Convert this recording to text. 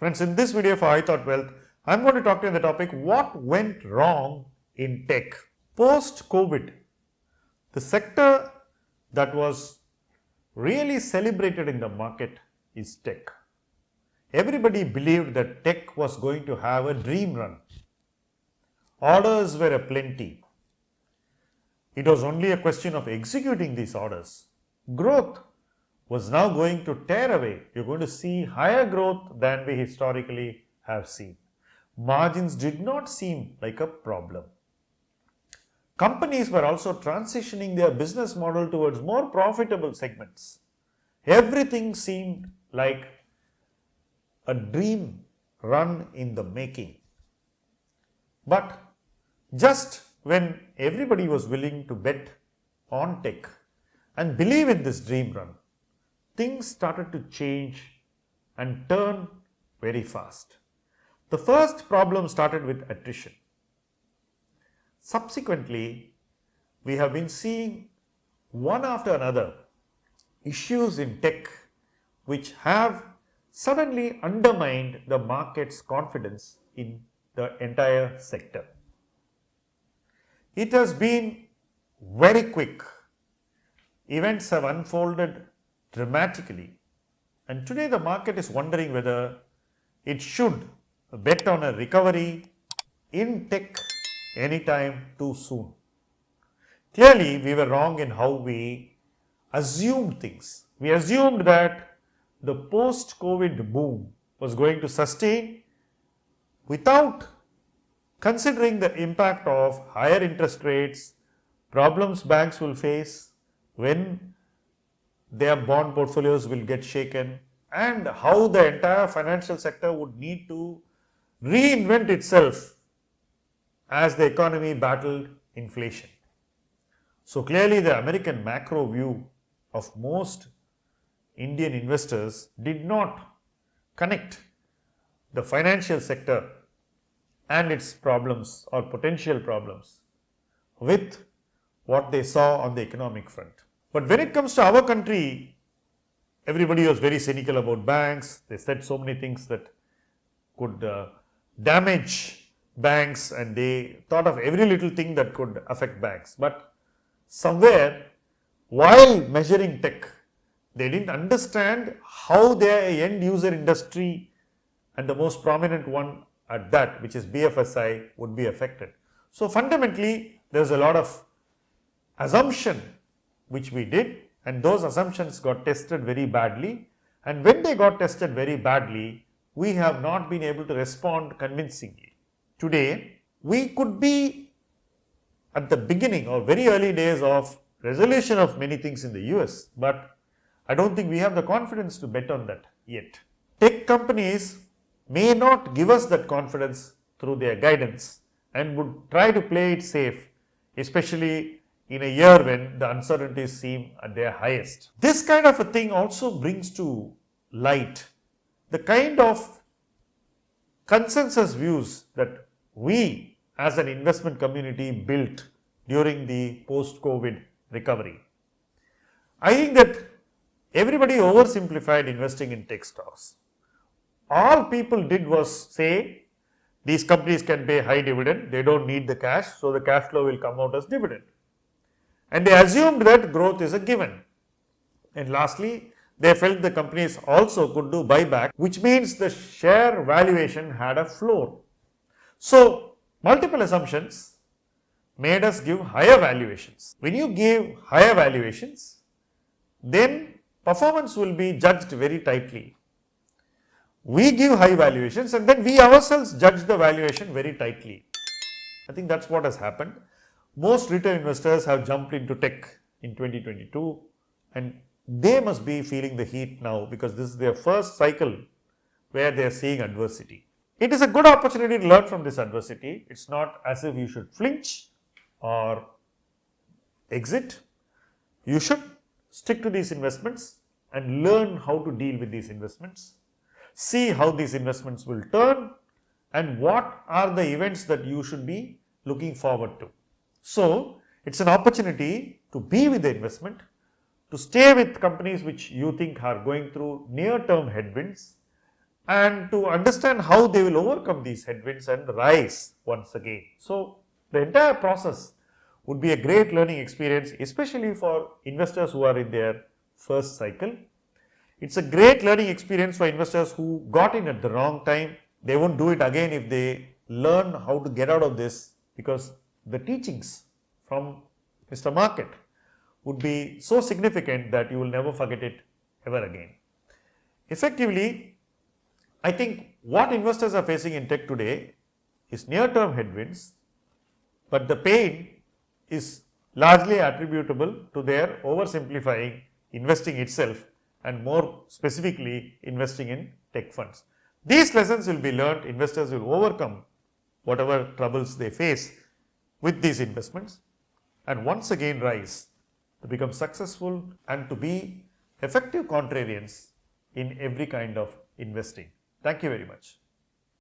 Friends, in this video for I Thought Wealth, I'm going to talk to you on the topic what went wrong in tech. Post-COVID, the sector that was really celebrated in the market is tech. Everybody believed that tech was going to have a dream run. Orders were aplenty. It was only a question of executing these orders. Growth was now going to tear away. You're going to see higher growth than we historically have seen. Margins did not seem like a problem. Companies were also transitioning their business model towards more profitable segments. Everything seemed like a dream run in the making. But just when everybody was willing to bet on tech and believe in this dream run, things started to change and turn very fast. The first problem started with attrition. Subsequently, we have been seeing one after another issues in tech which have suddenly undermined the market's confidence in the entire sector. It has been very quick. Events have unfolded dramatically, and today the market is wondering whether it should bet on a recovery in tech anytime too soon. Clearly, we were wrong in how we assumed things. We assumed that the post-COVID boom was going to sustain without considering the impact of higher interest rates, problems banks will face when their bond portfolios will get shaken, and how the entire financial sector would need to reinvent itself as the economy battled inflation. So clearly the American macro view of most Indian investors did not connect the financial sector and its problems or potential problems with what they saw on the economic front. But when it comes to our country, everybody was very cynical about banks. They said so many things that could damage banks, and they thought of every little thing that could affect banks. But somewhere, while measuring tech, they didn't understand how their end user industry, and the most prominent one at that, which is BFSI, would be affected. So fundamentally, there's a lot of assumption which we did, and those assumptions got tested very badly, and when they got tested very badly, we have not been able to respond convincingly. Today, we could be at the beginning or very early days of resolution of many things in the US, but I don't think we have the confidence to bet on that yet. Tech companies may not give us that confidence through their guidance and would try to play it safe, especially in a year when the uncertainties seem at their highest. This kind of a thing also brings to light the kind of consensus views that we as an investment community built during the post-COVID recovery. I think that everybody oversimplified investing in tech stocks. All people did was say these companies can pay high dividend, they don't need the cash, so the cash flow will come out as dividend. And they assumed that growth is a given. And lastly, they felt the companies also could do buyback, which means the share valuation had a floor. So multiple assumptions made us give higher valuations. When you give higher valuations, then performance will be judged very tightly. We give high valuations and then we ourselves judge the valuation very tightly. I think that's what has happened. Most retail investors have jumped into tech in 2022, and they must be feeling the heat now because this is their first cycle where they are seeing adversity. It is a good opportunity to learn from this adversity. It's not as if you should flinch or exit. You should stick to these investments and learn how to deal with these investments. See how these investments will turn and what are the events that you should be looking forward to. So, it's an opportunity to be with the investment, to stay with companies which you think are going through near-term headwinds, and to understand how they will overcome these headwinds and rise once again. So, the entire process would be a great learning experience, especially for investors who are in their first cycle. It's a great learning experience for investors who got in at the wrong time. They won't do it again if they learn how to get out of this, because the teachings from Mr. Market would be so significant that you will never forget it ever again. Effectively, I think what investors are facing in tech today is near-term headwinds, but the pain is largely attributable to their oversimplifying investing itself, and more specifically investing in tech funds. These lessons will be learned. Investors will overcome whatever troubles they face with these investments and once again rise to become successful and to be effective contrarians in every kind of investing. Thank you very much.